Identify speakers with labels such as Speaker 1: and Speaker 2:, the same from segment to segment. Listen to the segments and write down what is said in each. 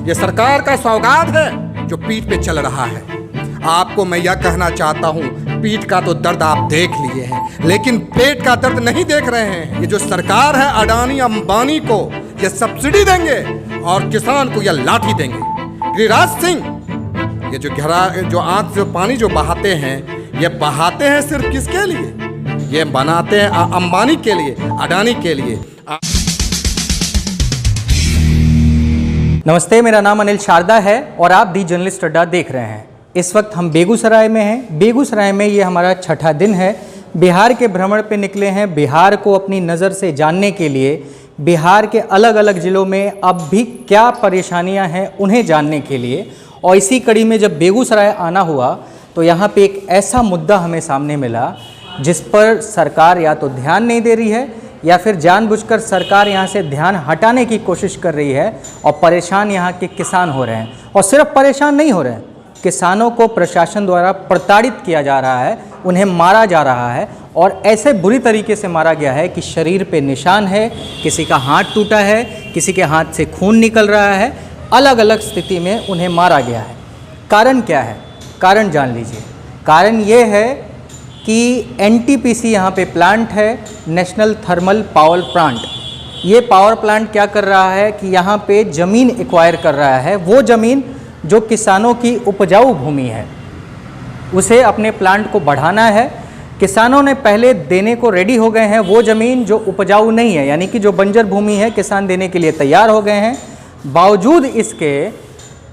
Speaker 1: ये सरकार का सौगात है जो पीठ पे चल रहा है। आपको मैं यह कहना चाहता हूँ, पीठ का तो दर्द आप देख लिए हैं, लेकिन पेट का दर्द नहीं देख रहे हैं। ये जो सरकार है, अडानी अंबानी को ये सब्सिडी देंगे और किसान को यह लाठी देंगे। गिरिराज सिंह, ये जो आंख से पानी जो बहाते हैं, ये बहाते हैं सिर्फ किसके लिए? ये बनाते हैं अंबानी के लिए, अडानी के लिए।
Speaker 2: नमस्ते, मेरा नाम अनिल शारदा है और आप दी जर्नलिस्ट अड्डा देख रहे हैं। इस वक्त हम बेगूसराय में हैं। बेगूसराय में ये हमारा छठा दिन है। बिहार के भ्रमण पे निकले हैं, बिहार को अपनी नज़र से जानने के लिए। बिहार के अलग अलग ज़िलों में अब भी क्या परेशानियां हैं उन्हें जानने के लिए। और इसी कड़ी में जब बेगूसराय आना हुआ तो यहाँ पे एक ऐसा मुद्दा हमें सामने मिला जिस पर सरकार या तो ध्यान नहीं दे रही है या फिर जानबूझकर सरकार यहाँ से ध्यान हटाने की कोशिश कर रही है। और परेशान यहाँ के किसान हो रहे हैं। और सिर्फ परेशान नहीं हो रहे हैं, किसानों को प्रशासन द्वारा प्रताड़ित किया जा रहा है, उन्हें मारा जा रहा है। और ऐसे बुरी तरीके से मारा गया है कि शरीर पे निशान है, किसी का हाथ टूटा है, किसी के हाथ से खून निकल रहा है। अलग अलग स्थिति में उन्हें मारा गया है। कारण क्या है? कारण जान लीजिए। कारण ये है कि एनटीपीसी यहाँ पे प्लांट है, नेशनल थर्मल पावर प्लांट। ये पावर प्लांट क्या कर रहा है कि यहाँ पे ज़मीन एक्वायर कर रहा है। वो ज़मीन जो किसानों की उपजाऊ भूमि है, उसे अपने प्लांट को बढ़ाना है। किसानों ने पहले देने को रेडी हो गए हैं वो ज़मीन जो उपजाऊ नहीं है, यानी कि जो बंजर भूमि है, किसान देने के लिए तैयार हो गए हैं। बावजूद इसके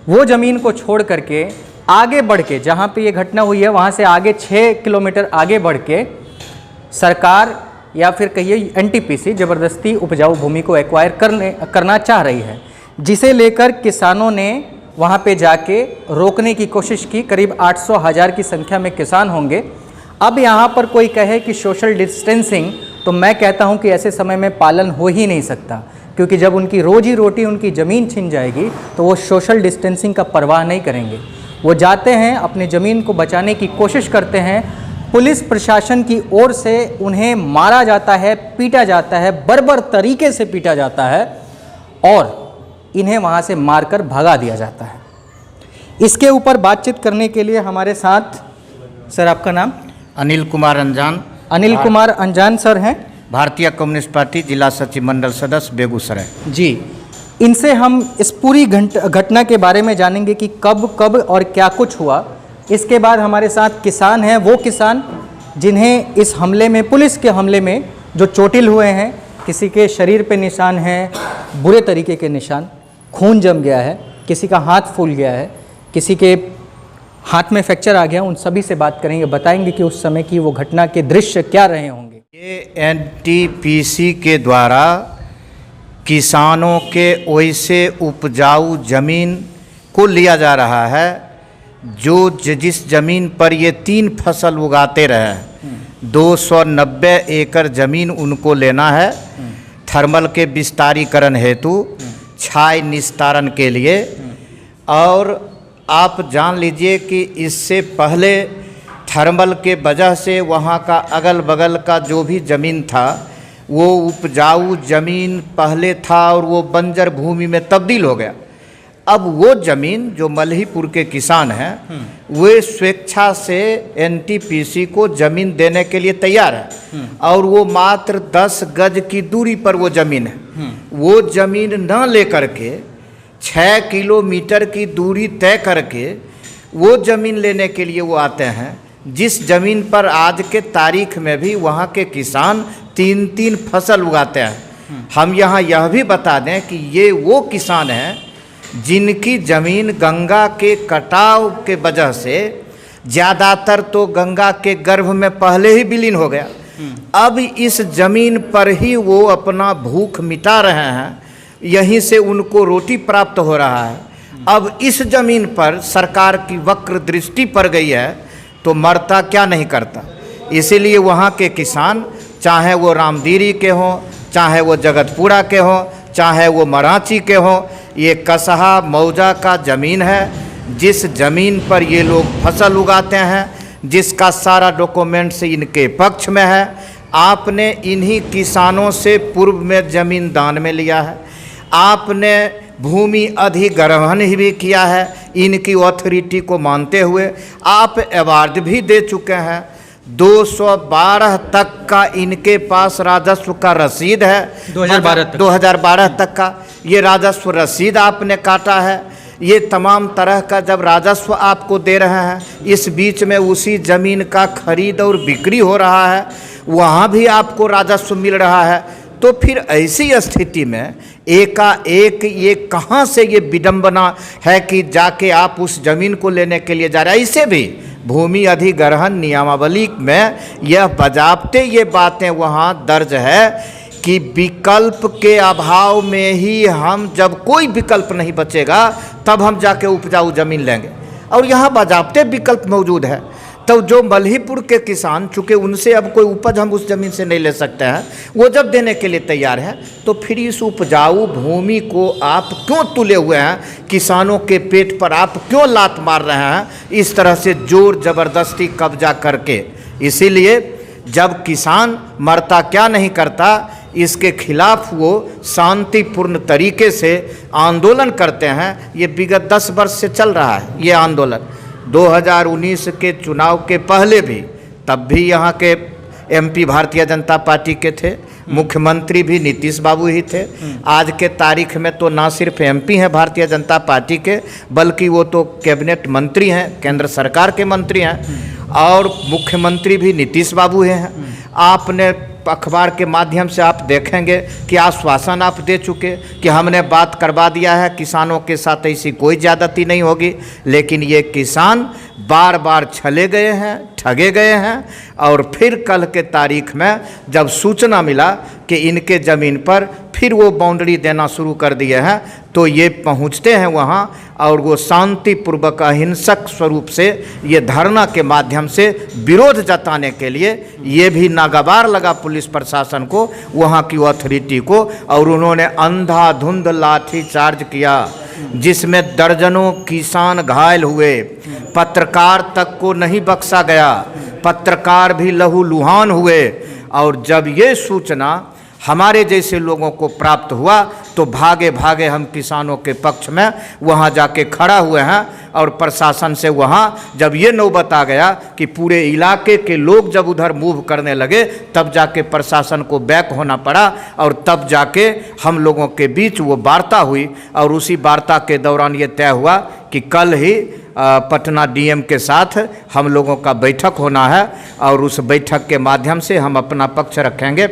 Speaker 2: वो ज़मीन को छोड़ करके आगे बढ़ के, जहाँ पे ये घटना हुई है वहाँ से आगे 6 किलोमीटर आगे बढ़ के सरकार या फिर कहिए एनटीपीसी ज़बरदस्ती उपजाऊ भूमि को एक्वायर करना चाह रही है, जिसे लेकर किसानों ने वहाँ पे जाके रोकने की कोशिश की। करीब 800,000 की संख्या में किसान होंगे। अब यहाँ पर कोई कहे कि सोशल डिस्टेंसिंग, तो मैं कहता हूँ कि ऐसे समय में पालन हो ही नहीं सकता, क्योंकि जब उनकी रोजी रोटी, उनकी ज़मीन छिन जाएगी तो वो सोशल डिस्टेंसिंग का परवाह नहीं करेंगे। वो जाते हैं, अपने ज़मीन को बचाने की कोशिश करते हैं। पुलिस प्रशासन की ओर से उन्हें मारा जाता है, पीटा जाता है, बर्बर तरीके से पीटा जाता है और इन्हें वहाँ से मारकर भगा दिया जाता है। इसके ऊपर बातचीत करने के लिए हमारे साथ, सर आपका नाम?
Speaker 3: अनिल कुमार अंजान।
Speaker 2: अनिल कुमार अंजान सर हैं,
Speaker 3: भारतीय कम्युनिस्ट पार्टी जिला सचिव मंडल सदस्य बेगूसराय
Speaker 2: जी। इनसे हम इस पूरी घटना के बारे में जानेंगे कि कब और क्या कुछ हुआ। इसके बाद हमारे साथ किसान हैं, वो किसान जिन्हें इस हमले में, पुलिस के हमले में जो चोटिल हुए हैं। किसी के शरीर पे निशान हैं, बुरे तरीके के निशान, खून जम गया है, किसी का हाथ फूल गया है, किसी के हाथ में फ्रैक्चर आ गया। उन सभी से बात करेंगे, बताएंगे कि उस समय की वो घटना के दृश्य क्या रहे होंगे।
Speaker 3: ये एनटीपीसी के द्वारा किसानों के वैसे उपजाऊ ज़मीन को लिया जा रहा है जो जिस ज़मीन पर ये 3 फसल उगाते रहे। 290 एकड़ ज़मीन उनको लेना है थर्मल के विस्तारीकरण हेतु, छाई निस्तारण के लिए। और आप जान लीजिए कि इससे पहले थर्मल के वजह से वहाँ का अगल बगल का जो भी ज़मीन था वो उपजाऊ ज़मीन पहले था और वो बंजर भूमि में तब्दील हो गया। अब वो ज़मीन जो मल्हीपुर के किसान हैं वे स्वेच्छा से एनटीपीसी को ज़मीन देने के लिए तैयार है और वो मात्र 10 गज की दूरी पर वो ज़मीन है। वो ज़मीन न लेकर के 6 किलोमीटर की दूरी तय करके वो ज़मीन लेने के लिए वो आते हैं, जिस ज़मीन पर आज के तारीख में भी वहाँ के किसान 3-3 फसल उगाते हैं। हम यहाँ यह भी बता दें कि ये वो किसान हैं जिनकी ज़मीन गंगा के कटाव के वजह से ज़्यादातर तो गंगा के गर्भ में पहले ही विलीन हो गया। अब इस ज़मीन पर ही वो अपना भूख मिटा रहे हैं, यहीं से उनको रोटी प्राप्त हो रहा है। अब इस ज़मीन पर सरकार की वक्र दृष्टि पड़ गई है तो मरता क्या नहीं करता। इसीलिए वहाँ के किसान, चाहे वो रामदीरी के हों, चाहे वो जगतपुरा के हों, चाहे वो मराची के हों, ये कसहा मौजा का ज़मीन है जिस ज़मीन पर ये लोग फसल उगाते हैं, जिसका सारा डॉक्यूमेंट्स इनके पक्ष में है। आपने इन्हीं किसानों से पूर्व में ज़मीन दान में लिया है, आपने भूमि अधिग्रहण भी किया है, इनकी ऑथोरिटी को मानते हुए आप अवार्ड भी दे चुके हैं। 212 तक का इनके पास राजस्व का रसीद है, 2012 तक का ये राजस्व रसीद आपने काटा है। ये तमाम तरह का जब राजस्व आपको दे रहे हैं, इस बीच में उसी ज़मीन का खरीद और बिक्री हो रहा है, वहाँ भी आपको राजस्व मिल रहा है। तो फिर ऐसी स्थिति में एकाएक ये कहाँ से ये विडंबना है कि जाके आप उस ज़मीन को लेने के लिए जा रहे हैं। ऐसे भी भूमि अधिग्रहण नियमावली में यह बजाबते ये बातें वहाँ दर्ज है कि विकल्प के अभाव में ही हम, जब कोई विकल्प नहीं बचेगा तब हम जाके उपजाऊ ज़मीन लेंगे, और यहाँ बजाबते विकल्प मौजूद है। तो जो मल्हीपुर के किसान, चूँकि उनसे अब कोई उपज हम उस ज़मीन से नहीं ले सकते हैं, वो जब देने के लिए तैयार है, तो फिर इस उपजाऊ भूमि को आप क्यों तुले हुए हैं, किसानों के पेट पर आप क्यों लात मार रहे हैं इस तरह से जोर ज़बरदस्ती कब्जा करके। इसीलिए जब किसान मरता क्या नहीं करता, इसके खिलाफ वो शांतिपूर्ण तरीके से आंदोलन करते हैं। ये विगत 10 वर्ष से चल रहा है ये आंदोलन। 2019 के चुनाव के पहले भी, तब भी यहाँ के एमपी भारतीय जनता पार्टी के थे, मुख्यमंत्री भी नीतीश बाबू ही थे। आज के तारीख में तो ना सिर्फ एमपी हैं भारतीय जनता पार्टी के, बल्कि वो तो कैबिनेट मंत्री हैं, केंद्र सरकार के मंत्री हैं, और मुख्यमंत्री भी नीतीश बाबू हैं। आपने अखबार के माध्यम से आप देखेंगे कि आश्वासन आप दे चुके कि हमने बात करवा दिया है, किसानों के साथ ऐसी कोई ज़्यादती नहीं होगी। लेकिन ये किसान बार बार छले गए हैं, ठगे गए हैं, और फिर कल के तारीख में जब सूचना मिला कि इनके ज़मीन पर फिर वो बाउंड्री देना शुरू कर दिए हैं, तो ये पहुंचते हैं वहाँ, और वो शांतिपूर्वक अहिंसक स्वरूप से ये धरना के माध्यम से विरोध जताने के लिए ये भी नागवार लगा पुलिस प्रशासन को, वहाँ की अथॉरिटी को, और उन्होंने अंधाधुंध लाठी चार्ज किया, जिसमें दर्जनों किसान घायल हुए। पत्रकार तक को नहीं बख्शा गया, पत्रकार भी लहूलुहान हुए। और जब ये सूचना हमारे जैसे लोगों को प्राप्त हुआ, तो भागे भागे हम किसानों के पक्ष में वहाँ जाके खड़ा हुए हैं। और प्रशासन से वहाँ जब ये नौबत आ गया कि पूरे इलाके के लोग जब उधर मूव करने लगे, तब जाके प्रशासन को बैक होना पड़ा, और तब जाके हम लोगों के बीच वो वार्ता हुई। और उसी वार्ता के दौरान ये तय हुआ कि कल ही पटना डीएम के साथ हम लोगों का बैठक होना है, और उस बैठक के माध्यम से हम अपना पक्ष रखेंगे।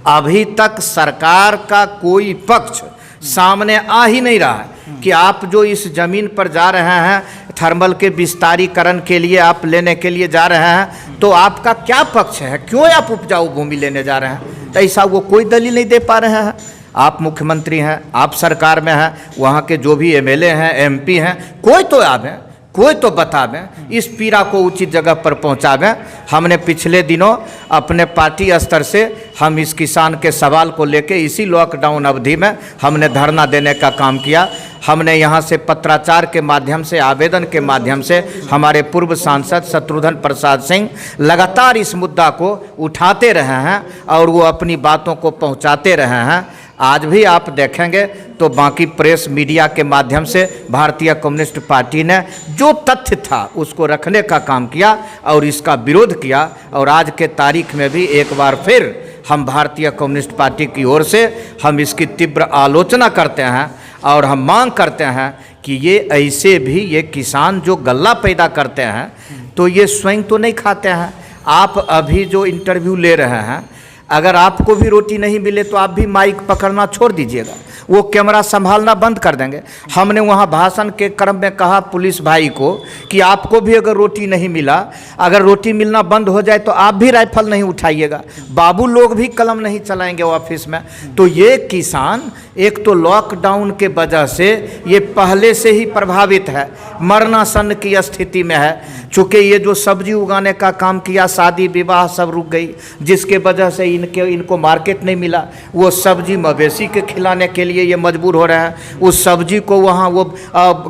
Speaker 3: अभी तक सरकार का कोई पक्ष सामने आ ही नहीं रहा है कि आप जो इस ज़मीन पर जा रहे हैं, थर्मल के विस्तारीकरण के लिए आप लेने के लिए जा रहे हैं, तो आपका क्या पक्ष है, क्यों आप उपजाऊ भूमि लेने जा रहे हैं। तो ऐसा वो कोई दलील नहीं दे पा रहे हैं। आप मुख्यमंत्री हैं, आप सरकार में हैं, वहाँ के जो भी एमएलए हैं, एमपी हैं, कोई तो आवें, कोई तो बतावें, इस पीड़ा को उचित जगह पर पहुंचावें। हमने पिछले दिनों अपने पार्टी स्तर से हम इस किसान के सवाल को लेके इसी लॉकडाउन अवधि में हमने धरना देने का काम किया। हमने यहाँ से पत्राचार के माध्यम से, आवेदन के माध्यम से हमारे पूर्व सांसद शत्रुघ्न प्रसाद सिंह लगातार इस मुद्दा को उठाते रहे हैं और वो अपनी बातों को पहुँचाते रहे हैं। आज भी आप देखेंगे तो बाकी प्रेस मीडिया के माध्यम से भारतीय कम्युनिस्ट पार्टी ने जो तथ्य था उसको रखने का काम किया और इसका विरोध किया। और आज के तारीख में भी एक बार फिर हम भारतीय कम्युनिस्ट पार्टी की ओर से हम इसकी तीव्र आलोचना करते हैं और हम मांग करते हैं कि ये ऐसे भी ये किसान जो गल्ला पैदा करते हैं तो ये स्वयं तो नहीं खाते हैं। आप अभी जो इंटरव्यू ले रहे हैं, अगर आपको भी रोटी नहीं मिले तो आप भी माइक पकड़ना छोड़ दीजिएगा, वो कैमरा संभालना बंद कर देंगे। हमने वहाँ भाषण के क्रम में कहा पुलिस भाई को कि आपको भी अगर रोटी नहीं मिला, अगर रोटी मिलना बंद हो जाए तो आप भी राइफल नहीं उठाइएगा, बाबू लोग भी कलम नहीं चलाएंगे ऑफिस में। तो ये किसान एक तो लॉकडाउन के वजह से ये पहले से ही प्रभावित है, मरणासन की स्थिति में है। चूँकि ये जो सब्जी उगाने का काम किया, शादी विवाह सब रुक गई, जिसके वजह से इनको मार्केट नहीं मिला। वो सब्जी मवेशी के खिलाने के लिए ये मजबूर हो रहे हैं, उस सब्जी को वहाँ वो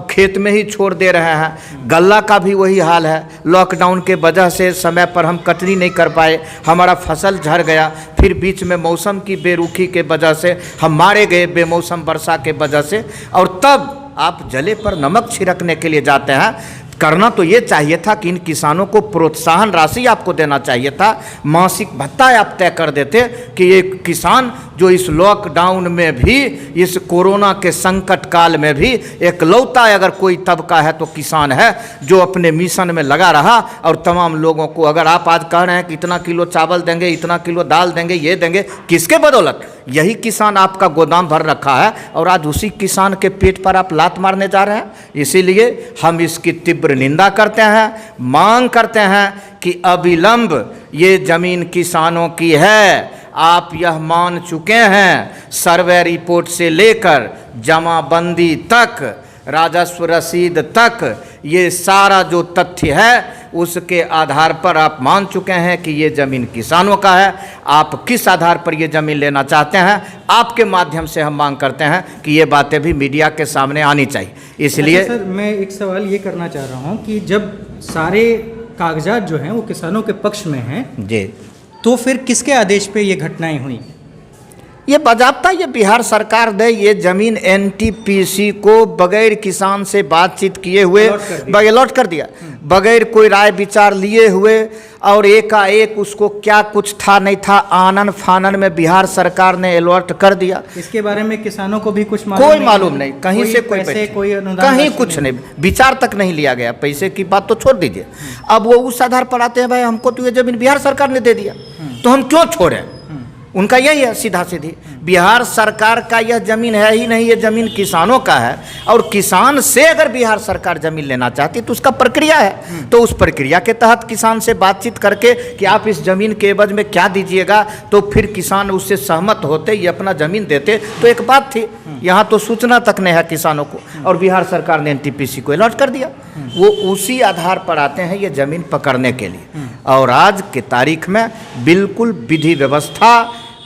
Speaker 3: खेत में ही छोड़ दे रहे हैं। गल्ला का भी वही हाल है, लॉकडाउन के वजह से समय पर हम कटनी नहीं कर पाए, हमारा फसल झड़ गया, फिर बीच में मौसम की बेरुखी के वजह से हम मारे गए, बेमौसम वर्षा के वजह से। और तब आप जले पर नमक छिड़कने के लिए जाते हैं। करना तो ये चाहिए था कि इन किसानों को प्रोत्साहन राशि आपको देना चाहिए था, मासिक भत्ता आप तय कर देते कि ये किसान जो इस लॉकडाउन में भी, इस कोरोना के संकट काल में भी एकलौता अगर कोई तबका है तो किसान है, जो अपने मिशन में लगा रहा। और तमाम लोगों को अगर आप आज कह रहे हैं कि इतना किलो चावल देंगे, इतना किलो दाल देंगे, ये देंगे, किसके बदौलत? यही किसान आपका गोदाम भर रखा है और आज उसी किसान के पेट पर आप लात मारने जा रहे हैं। इसीलिए हम इसकी तीव्र निंदा करते हैं, मांग करते हैं कि अविलंब ये जमीन किसानों की है। आप यह मान चुके हैं, सर्वे रिपोर्ट से लेकर जमाबंदी तक, राजस्व रसीद तक, ये सारा जो तथ्य है उसके आधार पर आप मान चुके हैं कि ये ज़मीन किसानों का है। आप किस आधार पर ये ज़मीन लेना चाहते हैं, आपके माध्यम से हम मांग करते हैं कि ये बातें भी मीडिया के सामने आनी चाहिए। इसलिए
Speaker 2: सर, मैं एक सवाल ये करना चाह रहा हूँ कि जब सारे कागजात जो हैं वो किसानों के पक्ष में हैं
Speaker 3: जी,
Speaker 2: तो फिर किसके आदेश पे ये घटनाएं हुई?
Speaker 3: ये बाज़ाब्ता ये बिहार सरकार दे ये ज़मीन एनटीपीसी को बगैर किसान से बातचीत किए हुए अलॉट कर दिया, बगैर कोई राय विचार लिए हुए। और एकाएक उसको क्या कुछ था नहीं था, आनन फानन में बिहार सरकार ने अलॉट कर दिया।
Speaker 2: इसके बारे में किसानों को भी कुछ
Speaker 3: कोई मालूम नहीं, कहीं से कोई
Speaker 2: पैसे, कोई अनुदान,
Speaker 3: कहीं कुछ नहीं, विचार तक नहीं लिया गया। पैसे की बात तो छोड़ दीजिए, अब वो उस आधार पर आते हैं, भाई हमको तो ये ज़मीन बिहार सरकार ने दे दिया तो हम क्यों छोड़ें। उनका यही है सीधा सीधी, बिहार सरकार का यह ज़मीन है ही नहीं, ये ज़मीन किसानों का है। और किसान से अगर बिहार सरकार ज़मीन लेना चाहती तो उसका प्रक्रिया है, तो उस प्रक्रिया के तहत किसान से बातचीत करके कि आप इस ज़मीन के एवज में क्या दीजिएगा, तो फिर किसान उससे सहमत होते, ये अपना ज़मीन देते तो एक बात थी। यहाँ तो सूचना तक नहीं है किसानों को, और बिहार सरकार ने एनटीपीसी को अलॉट कर दिया। वो उसी आधार पर आते हैं ये ज़मीन पकड़ने के लिए। और आज के तारीख में बिल्कुल विधि व्यवस्था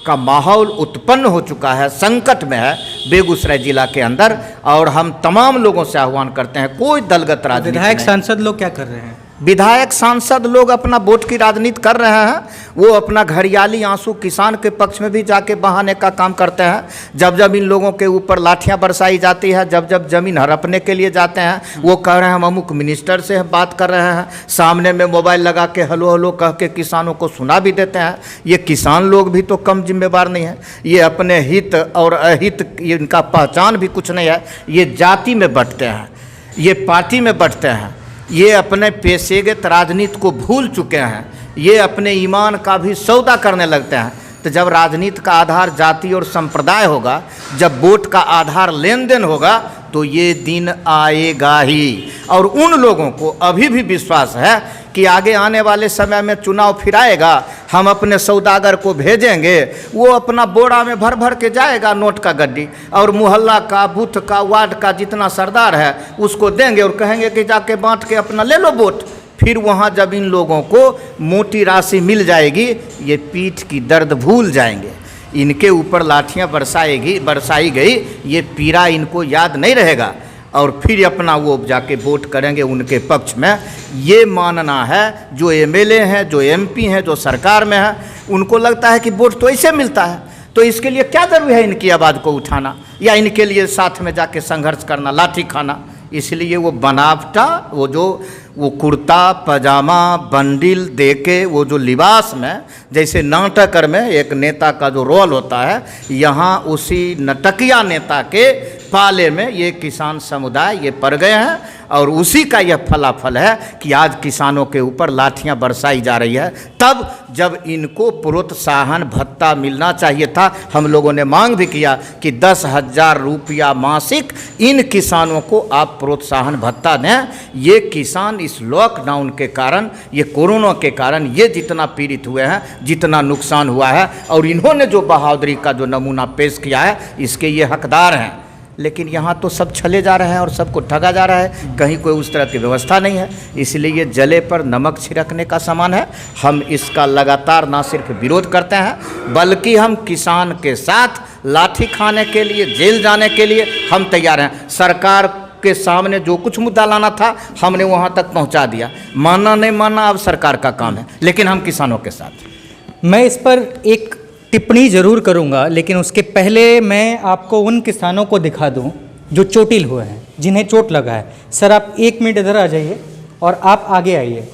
Speaker 3: का माहौल उत्पन्न हो चुका है, संकट में है बेगूसराय जिला के अंदर। और हम तमाम लोगों से आह्वान करते हैं, कोई दलगत राजनीति,
Speaker 2: विधायक सांसद लोग क्या कर रहे हैं?
Speaker 3: विधायक सांसद लोग अपना वोट की राजनीति कर रहे हैं। वो अपना घड़ियाली आंसू किसान के पक्ष में भी जाके बहाने का काम करते हैं। जब जब इन लोगों के ऊपर लाठियां बरसाई जाती है, जब जब जमीन हड़पने के लिए जाते हैं, वो कह रहे हैं हम अमुक मिनिस्टर से बात कर रहे हैं, सामने में मोबाइल लगा के हलो हलो कह के किसानों को सुना भी देते हैं। ये किसान लोग भी तो कम जिम्मेवार नहीं है, ये अपने हित और अहित इनका पहचान भी कुछ नहीं है। ये जाति में बंटते हैं, ये पार्टी में बंटते हैं, ये अपने पेशेगत राजनीति को भूल चुके हैं, ये अपने ईमान का भी सौदा करने लगते हैं। तो जब राजनीति का आधार जाति और संप्रदाय होगा, जब वोट का आधार लेन देन होगा, तो ये दिन आएगा ही। और उन लोगों को अभी भी विश्वास है कि आगे आने वाले समय में चुनाव फिर आएगा, हम अपने सौदागर को भेजेंगे, वो अपना बोरा में भर भर के जाएगा नोट का गड्डी, और मोहल्ला का, बूथ का, वार्ड का जितना सरदार है उसको देंगे और कहेंगे कि जाके बांट के अपना ले लो वोट। फिर वहाँ जब इन लोगों को मोटी राशि मिल जाएगी, ये पीठ की दर्द भूल जाएंगे, इनके ऊपर लाठियाँ बरसाई गई, ये पीड़ा इनको याद नहीं रहेगा, और फिर अपना वो जाके वोट करेंगे उनके पक्ष में। ये मानना है जो एमएलए हैं, जो एमपी हैं, जो सरकार में हैं, उनको लगता है कि वोट तो ऐसे मिलता है, तो इसके लिए क्या ज़रूरी है इनकी आवाज़ को उठाना, या इनके लिए साथ में जाके संघर्ष करना, लाठी खाना। इसलिए वो बनावटा, वो कुर्ता पजामा बंडिल दे के, वो जो लिबास में, जैसे नाटकर में एक नेता का जो रोल होता है, यहाँ उसी नटकिया नेता के पाले में ये किसान समुदाय ये पड़ गए हैं। और उसी का यह फलाफल है कि आज किसानों के ऊपर लाठियां बरसाई जा रही है। तब जब इनको प्रोत्साहन भत्ता मिलना चाहिए था, हम लोगों ने मांग भी किया कि 10,000 रुपया मासिक इन किसानों को आप प्रोत्साहन भत्ता दें। ये किसान इस लॉकडाउन के कारण, ये कोरोना के कारण ये जितना पीड़ित हुए हैं, जितना नुकसान हुआ है, और इन्होंने जो बहादुरी का जो नमूना पेश किया है, इसके ये हकदार हैं। लेकिन यहाँ तो सब छले जा रहे हैं और सबको ठगा जा रहा है, कहीं कोई उस तरह की व्यवस्था नहीं है। इसलिए ये जले पर नमक छिड़कने का सामान है। हम इसका लगातार ना सिर्फ विरोध करते हैं, बल्कि हम किसान के साथ लाठी खाने के लिए, जेल जाने के लिए हम तैयार हैं। सरकार के सामने जो कुछ मुद्दा लाना था हमने वहाँ तक पहुँचा दिया। मानना नहीं मानना अब सरकार का काम है, लेकिन हम किसानों के साथ।
Speaker 2: मैं इस पर एक टिप्पणी ज़रूर करूंगा, लेकिन उसके पहले मैं आपको उन किसानों को दिखा दूं जो चोटिल हुए हैं, जिन्हें चोट लगा है। सर आप 1 मिनट इधर आ जाइए और आप आगे आइए।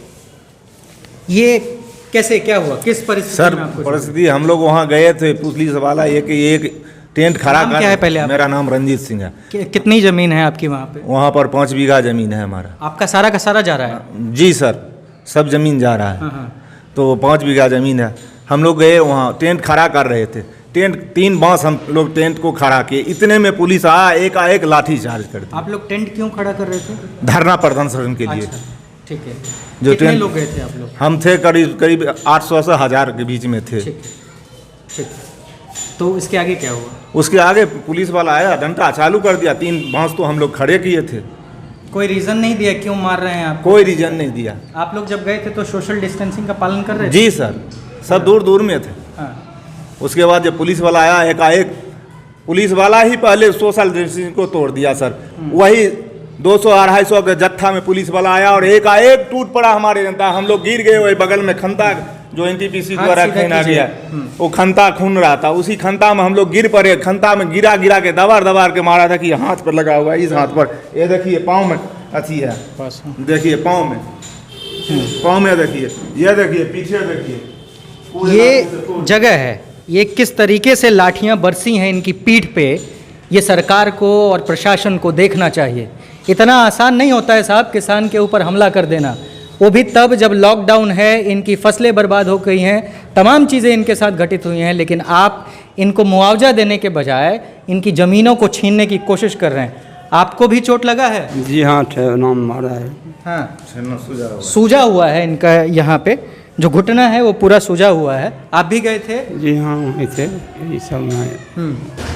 Speaker 2: ये कैसे, क्या हुआ, किस परिस्थिति
Speaker 4: सर
Speaker 2: में आपको?
Speaker 4: परिस्थिति हम लोग वहाँ गए थे, पुलिस वाला एक टेंट खड़ा
Speaker 2: नाम
Speaker 4: कर।
Speaker 2: क्या है पहले आप?
Speaker 4: मेरा नाम रंजीत सिंह है।
Speaker 2: कितनी ज़मीन है आपकी वहाँ पे?
Speaker 4: वहाँ पर 5 बीघा ज़मीन है हमारा।
Speaker 2: आपका सारा का सारा जा रहा है?
Speaker 4: जी सर, सब ज़मीन जा रहा है।
Speaker 2: हाँ।
Speaker 4: तो 5 बीघा ज़मीन है। हम लोग गए वहाँ, टेंट खड़ा कर रहे थे। टेंट 3 बांस हम लोग टेंट को खड़ा किए, इतने में पुलिस आया, एकाएक लाठी चार्ज कर दी।
Speaker 2: आप लोग टेंट क्यों खड़ा कर रहे थे?
Speaker 4: धरना प्रदर्शन के लिए।
Speaker 2: अच्छा, ठीक है।
Speaker 4: जो
Speaker 2: कितने
Speaker 4: टेंट-
Speaker 2: लोग गए थे आप लोग?
Speaker 4: हम थे करीब 800 से 1000 के बीच में थे।
Speaker 2: ठीक है, ठीक है। तो इसके आगे क्या हुआ?
Speaker 4: उसके आगे पुलिस वाला आया, डंडा चालू कर दिया। 3 बांस तो हम लोग खड़े किए थे,
Speaker 2: कोई रीज़न नहीं दिया क्यों मार रहे हैं आप?
Speaker 4: कोई रीजन नहीं दिया।
Speaker 2: आप लोग जब गए थे तो सोशल डिस्टेंसिंग का पालन कर रहे थे?
Speaker 4: जी सर, सब दूर दूर में थे।
Speaker 2: हाँ।
Speaker 4: उसके बाद जब पुलिस वाला आया, एकाएक पुलिस वाला ही पहले सोशल डिस्टेंसिंग को तोड़ दिया सर। वही 200-250 के जत्था में पुलिस वाला आया और एकाएक टूट पड़ा हमारे जनता। हम लोग गिर गए। वही बगल में खंता जो NTPC
Speaker 2: हाथ
Speaker 4: द्वारा
Speaker 2: सीधा
Speaker 4: खींचा
Speaker 2: कीजिए।
Speaker 4: गया, वो खंता खून रहा था। उसी खंता में हम लोग गिर पड़े। खंता में गिरा के दबार के मारा था कि हाथ पर लगा हुआ है, इस हाथ पर। ये देखिए पाँव में अथी है, देखिए पाँव में देखिए, ये देखिए पीछे देखिए, पूरे
Speaker 2: ये
Speaker 4: लाठी से तोड़-
Speaker 2: जगह है, ये किस तरीके से लाठियां बरसी हैं इनकी पीठ पे, ये सरकार को और प्रशासन को देखना चाहिए। इतना आसान नहीं होता है साहब किसान के ऊपर हमला कर देना, वो भी तब जब लॉकडाउन है, इनकी फसलें बर्बाद हो गई हैं, तमाम चीज़ें इनके साथ घटित हुई हैं, लेकिन आप इनको मुआवजा देने के बजाय इनकी ज़मीनों को छीनने की कोशिश कर रहे हैं। आपको भी चोट लगा है?
Speaker 5: जी हाँ, नाम मारा है।
Speaker 2: हाँ,
Speaker 4: छन्ना सूजा हुआ है।
Speaker 2: सूजा हुआ है इनका, यहाँ पे जो घुटना है वो पूरा सूजा हुआ है। आप भी गए थे?
Speaker 5: जी हाँ, वहीं थे। यही सब में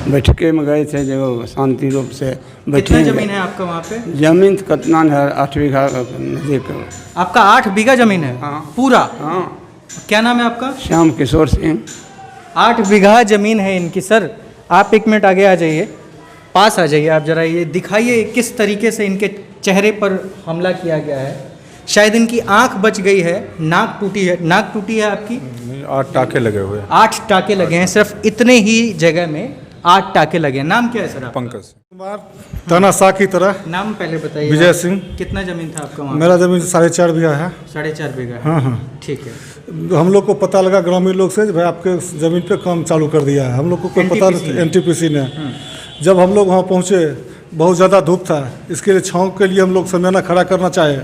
Speaker 5: बैठके में गए थे, जो शांति रूप से बैठे।
Speaker 2: कितना ज़मीन है आपका वहाँ पे?
Speaker 5: जमीन तो कितना है, 8 बीघा नज़दीक।
Speaker 2: आपका 8 बीघा जमीन है?
Speaker 5: हाँ।
Speaker 2: पूरा?
Speaker 5: हाँ,
Speaker 2: क्या नाम है आपका?
Speaker 5: श्याम किशोर सिंह।
Speaker 2: 8 बीघा जमीन है इनकी। सर आप 1 मिनट आगे आ जाइए, पास आ जाइए आप जरा, ये दिखाइए किस तरीके से इनके चेहरे पर हमला किया गया है। शायद इनकी आंख बच गई है, नाक टूटी है। नाक टूटी है आपकी?
Speaker 4: 8 टाके लगे हुए हैं।
Speaker 2: 8 टाके लगे हैं, सिर्फ इतने ही जगह में 8 टाके लगे हैं। नाम क्या है सर आपका?
Speaker 6: पंकज कुमार, तानाशाह की तरह।
Speaker 2: नाम पहले बताइए।
Speaker 6: विजय सिंह।
Speaker 2: कितना जमीन था आपका वहाँ?
Speaker 6: मेरा जमीन 4.5 बीघा है।
Speaker 2: 4.5 बीघा है।
Speaker 6: हाँ हाँ।
Speaker 2: ठीक है।
Speaker 6: हम लोग को पता लगा ग्रामीण लोग से, भाई आपके ज़मीन पे काम चालू कर दिया है। हम लोग को कोई पता नहीं, NTPC ने। जब हम लोग वहाँ पहुँचे, बहुत ज़्यादा धूप था, इसके लिए छाँव के लिए हम लोग समयाना खड़ा करना चाहे,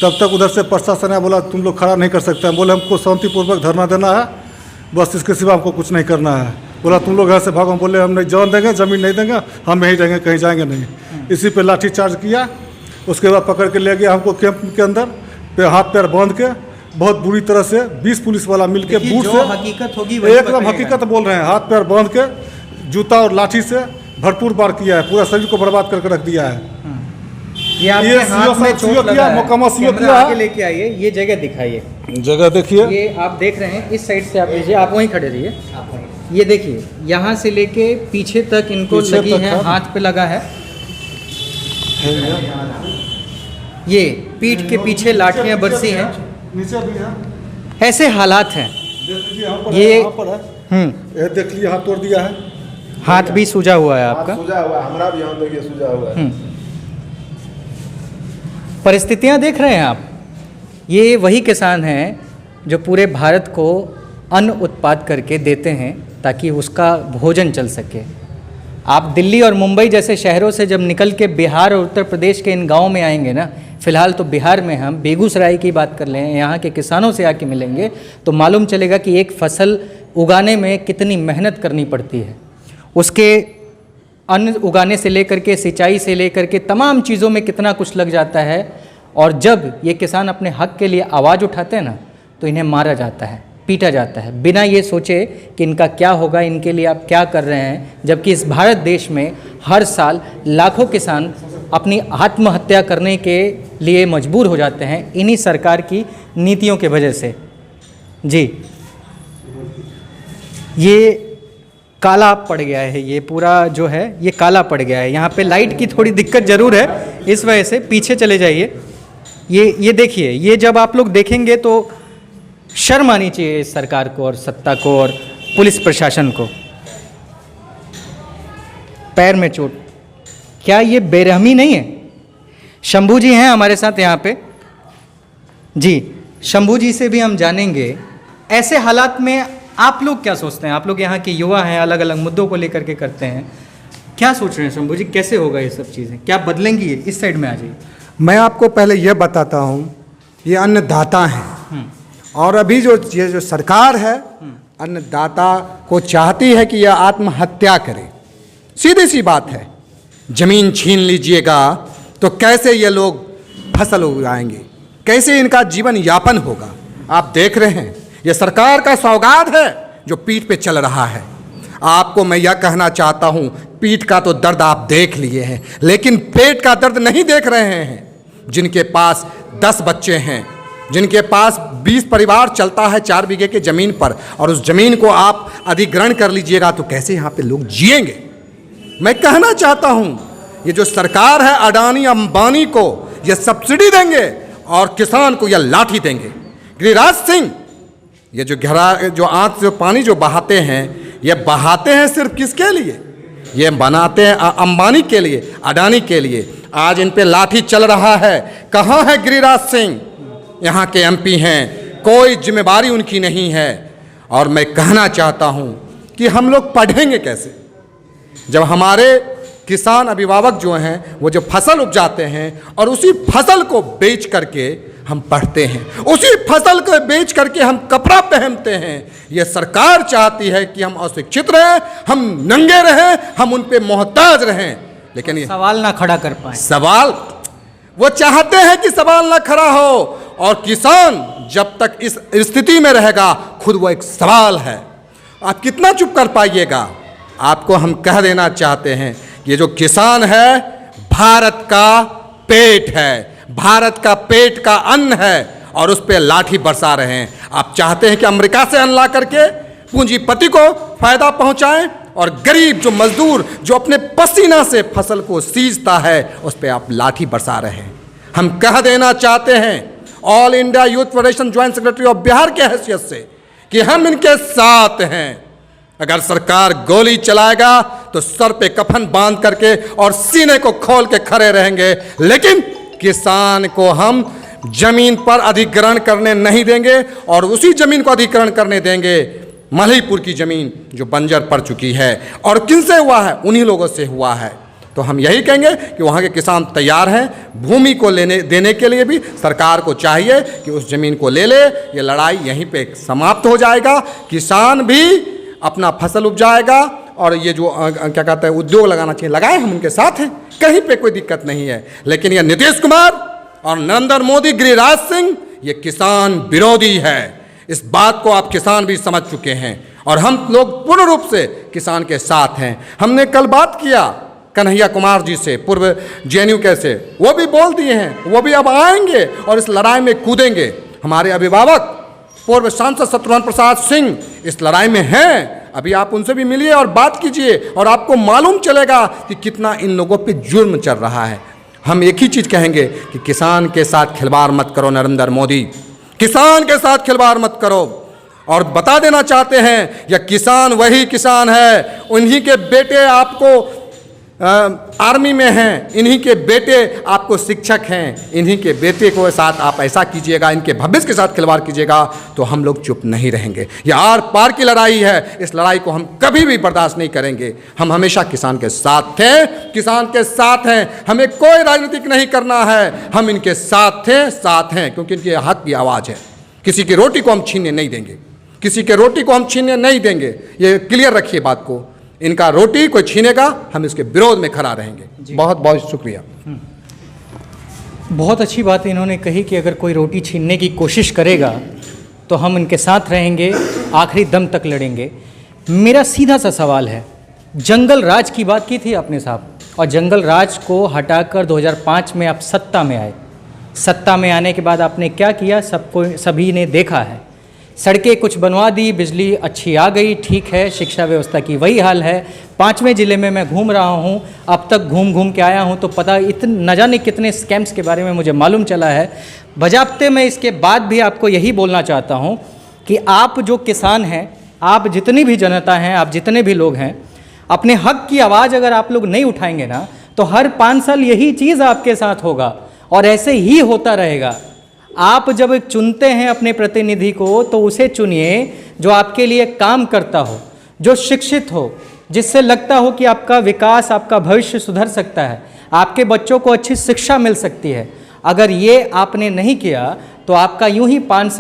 Speaker 6: तब तक उधर से प्रशासन आया, बोला तुम लोग खड़ा नहीं कर सकते हैं। बोले हमको शांतिपूर्वक धरना देना है, बस इसके सिवा हमको कुछ नहीं करना है। बोला तुम लोग घर से भागो। बोले हम नहीं जान देंगे, ज़मीन नहीं देंगे, हम यहीं रहेंगे, कहीं जाएंगे नहीं। इसी पे लाठी चार्ज किया। उसके बाद पकड़ के ले गया हमको कैंप के अंदर, पे हाथ पैर बांध के बहुत बुरी तरह से 20 पुलिस वाला मिल के बूट
Speaker 2: जो
Speaker 6: से,
Speaker 2: हकीकत होगी वही
Speaker 6: एकदम
Speaker 2: बताइएगा।
Speaker 6: हकीकत बोल रहे हैं, हाथ पैर बांध के जूता और लाठी से भरपूर बार किया है, पूरा शरीर को बर्बाद करके रख दिया है।
Speaker 2: ये आपके
Speaker 6: ये
Speaker 2: हाथ में
Speaker 6: सीओ
Speaker 2: चोट
Speaker 6: किया,
Speaker 2: लगा है।
Speaker 6: मुकम्मल सीओ
Speaker 2: कैमरा
Speaker 6: किया है।
Speaker 2: आगे लेके आइए, ये जगह दिखाइए।
Speaker 6: जगह देखिए,
Speaker 2: ये आप देख रहे हैं, इस साइड से आप लीजिए, आप वहीं खड़े रहिए। ये देखिए, यहाँ से लेके पीछे तक इनको
Speaker 6: पीछे
Speaker 2: लगी
Speaker 6: तक
Speaker 2: है,
Speaker 6: है।
Speaker 2: हाथ पे लगा है। ये पीठ के पीछे लाठियाँ बरसी हैं।
Speaker 6: नीचे भी है,
Speaker 2: ऐसे हालात हैं।
Speaker 6: देख लीजिए यहाँ पर
Speaker 2: ये-
Speaker 6: है, यहाँ पर है। ये देख लीजिए, हाथ तोड़ दिया है।
Speaker 2: हाथ भी सूजा हुआ है आपका।
Speaker 4: सूजा हुआ है, हमारा भी यहाँ देखिए सूजा हुआ है।
Speaker 2: परिस्थितियाँ देख रहे हैं आप। ये वही किसान हैं जो पूरे भारत को अन्न उत्पाद करके देते हैं ताकि उसका भोजन चल सके। आप दिल्ली और मुंबई जैसे शहरों से जब निकल के बिहार और उत्तर प्रदेश के इन गांवों में आएंगे ना, फ़िलहाल तो बिहार में हम बेगूसराय की बात कर लें, यहाँ के किसानों से आके मिलेंगे तो मालूम चलेगा कि एक फसल उगाने में कितनी मेहनत करनी पड़ती है। उसके अन्न उगाने से लेकर के, सिंचाई से लेकर के तमाम चीज़ों में कितना कुछ लग जाता है। और जब ये किसान अपने हक के लिए आवाज़ उठाते हैं ना, तो इन्हें मारा जाता है। पीटा जाता है बिना ये सोचे कि इनका क्या होगा, इनके लिए आप क्या कर रहे हैं, जबकि इस भारत देश में हर साल लाखों किसान अपनी आत्महत्या करने के लिए मजबूर हो जाते हैं इन्हीं सरकार की नीतियों के वजह से। जी, ये काला पड़ गया है, ये पूरा जो है ये काला पड़ गया है। यहाँ पे लाइट की थोड़ी दिक्कत ज़रूर है, इस वजह से पीछे चले जाइए। ये देखिए, ये जब आप लोग देखेंगे तो शर्म आनी चाहिए इस सरकार को और सत्ता को और पुलिस प्रशासन को। पैर में चोट, क्या ये बेरहमी नहीं है? शंभू जी हैं हमारे साथ यहाँ पे। जी, शंभू जी से भी हम जानेंगे ऐसे हालात में आप लोग क्या सोचते हैं। आप लोग यहाँ के युवा हैं, अलग अलग मुद्दों को लेकर के करते हैं, क्या सोच रहे हैं शंभू जी, कैसे होगा ये सब चीज़ें, क्या बदलेंगी ये? इस साइड में आ जाइए।
Speaker 1: मैं आपको पहले ये बताता हूँ, ये अन्नदाता हैं और अभी ये जो सरकार है अन्नदाता को चाहती है कि यह आत्महत्या करे। सीधी सी बात है, जमीन छीन लीजिएगा तो कैसे ये लोग फसल उगाएंगे, कैसे इनका जीवन यापन होगा। आप देख रहे हैं ये सरकार का सौगात है जो पीठ पे चल रहा है। आपको मैं यह कहना चाहता हूँ, पीठ का तो दर्द आप देख लिए हैं, लेकिन पेट का दर्द नहीं देख रहे हैं। जिनके पास 10 बच्चे हैं, जिनके पास 20 परिवार चलता है 4 बीघे की ज़मीन पर, और उस ज़मीन को आप अधिग्रहण कर लीजिएगा तो कैसे यहाँ पे लोग जिएंगे। मैं कहना चाहता हूँ ये जो सरकार है अडानी अंबानी को ये सब्सिडी देंगे और किसान को यह लाठी देंगे। गिरिराज सिंह, ये जो आंख से पानी जो बहाते हैं, ये बहाते हैं सिर्फ किसके लिए? ये बनाते हैं अंबानी के लिए, अडानी के लिए। आज इन पे लाठी चल रहा है। कहाँ है गिरिराज सिंह? यहाँ के एमपी हैं, कोई जिम्मेदारी उनकी नहीं है। और मैं कहना चाहता हूँ कि हम लोग पढ़ेंगे कैसे जब हमारे किसान अभिभावक जो हैं वो जो फसल उपजाते हैं और उसी फसल को बेच करके हम पढ़ते हैं, उसी फसल को बेच करके हम कपड़ा पहनते हैं। ये सरकार चाहती है कि हम अशिक्षित रहें, हम नंगे रहें, हम उन पे मोहताज रहें, लेकिन ये
Speaker 2: सवाल ना खड़ा कर पाए।
Speaker 1: सवाल वो चाहते हैं कि सवाल ना खड़ा हो, और किसान जब तक इस स्थिति में रहेगा खुद वो एक सवाल है। आप कितना चुप कर पाइएगा? आपको हम कह देना चाहते हैं, ये जो किसान है भारत का पेट है, भारत का पेट का अन्न है, और उस पर लाठी बरसा रहे हैं। आप चाहते हैं कि अमेरिका से अन्न ला करके पूंजीपति को फायदा पहुंचाएं, और गरीब जो मजदूर जो अपने पसीना से फसल को सींचता है उस पर आप लाठी बरसा रहे हैं। हम कह देना चाहते हैं all India youth federation joint secretary of Bihar के हैसियत से कि हम इनके साथ हैं। अगर सरकार गोली चलाएगा तो सर पे कफन बांध करके और सीने को खोल के खड़े रहेंगे, लेकिन किसान को हम जमीन पर अधिग्रहण करने नहीं देंगे, और उसी जमीन को अधिग्रहण करने देंगे मलहीपुर की जमीन जो बंजर पड़ चुकी है। और किनसे हुआ है? उन्हीं लोगों से हुआ है। तो हम यही कहेंगे कि वहाँ के किसान तैयार हैं, भूमि को देने के लिए भी सरकार को चाहिए कि उस जमीन को ले ले। ये लड़ाई यहीं पे समाप्त हो जाएगा, किसान भी अपना फसल उपजाएगा, और ये जो क्या कहते हैं उद्योग लगाना चाहिए लगाए, हम उनके साथ हैं, कहीं पे कोई दिक्कत नहीं है। लेकिन ये नीतीश कुमार और नरेंद्र मोदी, गिरिराज सिंह, ये किसान विरोधी है। इस बात को आप किसान भी समझ चुके हैं, और हम लोग पूर्ण रूप से किसान के साथ हैं। हमने कल बात किया कन्हैया कुमार जी से, पूर्व जेएनयू कैसे, वो भी बोल दिए हैं, वो भी अब आएंगे और इस लड़ाई में कूदेंगे। हमारे अभिभावक पूर्व सांसद शत्रुघ्न प्रसाद सिंह इस लड़ाई में हैं। अभी आप उनसे भी मिलिए और बात कीजिए, और आपको मालूम चलेगा कि कितना इन लोगों पे जुर्म चल रहा है। हम एक ही चीज़ कहेंगे कि किसान के साथ खिलवाड़ मत करो नरेंद्र मोदी, किसान के साथ खिलवाड़ मत करो। और बता देना चाहते हैं यह किसान वही किसान है, उन्हीं के बेटे आपको आर्मी में हैं, इन्हीं के बेटे आपको शिक्षक हैं, इन्हीं के बेटे को साथ आप ऐसा कीजिएगा, इनके भविष्य के साथ खिलवाड़ कीजिएगा तो हम लोग चुप नहीं रहेंगे। यह आर पार की लड़ाई है, इस लड़ाई को हम कभी भी बर्दाश्त नहीं करेंगे। हम हमेशा किसान के साथ थे, किसान के साथ हैं, हमें कोई राजनीतिक नहीं करना है, हम इनके साथ थे, साथ हैं, क्योंकि इनके हक की आवाज़ है। किसी की रोटी को हम छीनने नहीं देंगे, किसी के रोटी को हम छीनने नहीं देंगे, ये क्लियर रखिए बात को। इनका रोटी कोई छीनेगा हम इसके विरोध में खड़ा रहेंगे। बहुत बहुत शुक्रिया।
Speaker 2: बहुत अच्छी बात इन्होंने कही कि अगर कोई रोटी छीनने की कोशिश करेगा तो हम इनके साथ रहेंगे, आखिरी दम तक लड़ेंगे। मेरा सीधा सा सवाल है, जंगल राज की बात की थी आपने साहब, और जंगल राज को हटाकर 2005 में आप सत्ता में आए। सत्ता में आने के बाद आपने क्या किया, सभी ने देखा है। सड़कें कुछ बनवा दी, बिजली अच्छी आ गई, ठीक है। शिक्षा व्यवस्था की वही हाल है। 5वें ज़िले में मैं घूम रहा हूँ, अब तक घूम घूम के आया हूँ तो पता न जाने कितने स्कैम्स के बारे में मुझे मालूम चला है। बजाबते मैं इसके बाद भी आपको यही बोलना चाहता हूँ कि आप जो किसान हैं, आप जितनी भी जनता हैं, आप जितने भी लोग हैं, अपने हक की आवाज़ अगर आप लोग नहीं उठाएंगे ना, तो हर 5 साल यही चीज़ आपके साथ होगा और ऐसे ही होता रहेगा। आप जब चुनते हैं अपने प्रतिनिधि को, तो उसे चुनिए जो आपके लिए काम करता हो, जो शिक्षित हो, जिससे लगता हो कि आपका विकास, आपका भविष्य सुधर सकता है, आपके बच्चों को अच्छी शिक्षा मिल सकती है। अगर ये आपने नहीं किया तो आपका यूं ही 5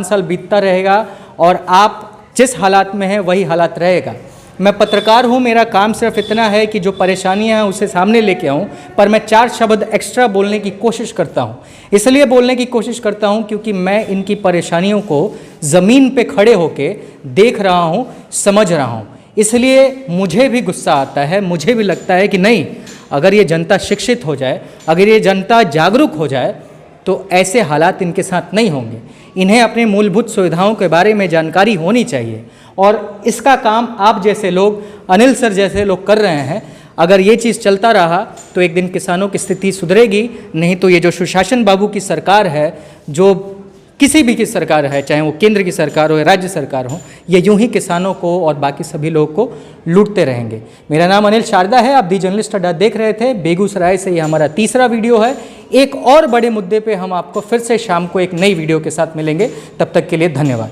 Speaker 2: साल बीतता रहेगा और आप जिस हालात में हैं वही हालात रहेगा। मैं पत्रकार हूँ, मेरा काम सिर्फ इतना है कि जो परेशानियाँ हैं उसे सामने लेके आऊँ, पर मैं 4 शब्द एक्स्ट्रा बोलने की कोशिश करता हूँ। इसलिए बोलने की कोशिश करता हूँ क्योंकि मैं इनकी परेशानियों को ज़मीन पे खड़े होके देख रहा हूँ, समझ रहा हूँ। इसलिए मुझे भी गुस्सा आता है, मुझे भी लगता है कि नहीं, अगर ये जनता शिक्षित हो जाए, अगर ये जनता जागरूक हो जाए तो ऐसे हालात इनके साथ नहीं होंगे। इन्हें अपने मूलभूत सुविधाओं के बारे में जानकारी होनी चाहिए और इसका काम आप जैसे लोग, अनिल सर जैसे लोग कर रहे हैं। अगर ये चीज़ चलता रहा तो एक दिन किसानों की स्थिति सुधरेगी, नहीं तो ये जो सुशासन बाबू की सरकार है, जो किसी भी की सरकार है, चाहे वो केंद्र की सरकार हो या राज्य सरकार हो, ये यूं ही किसानों को और बाकी सभी लोगों को लूटते रहेंगे। मेरा नाम अनिल शारदा है, आप दी जर्नलिस्ट अड्डा देख रहे थे। बेगूसराय से ये हमारा तीसरा वीडियो है। एक और बड़े मुद्दे पे हम आपको फिर से शाम को एक नई वीडियो के साथ मिलेंगे। तब तक के लिए धन्यवाद।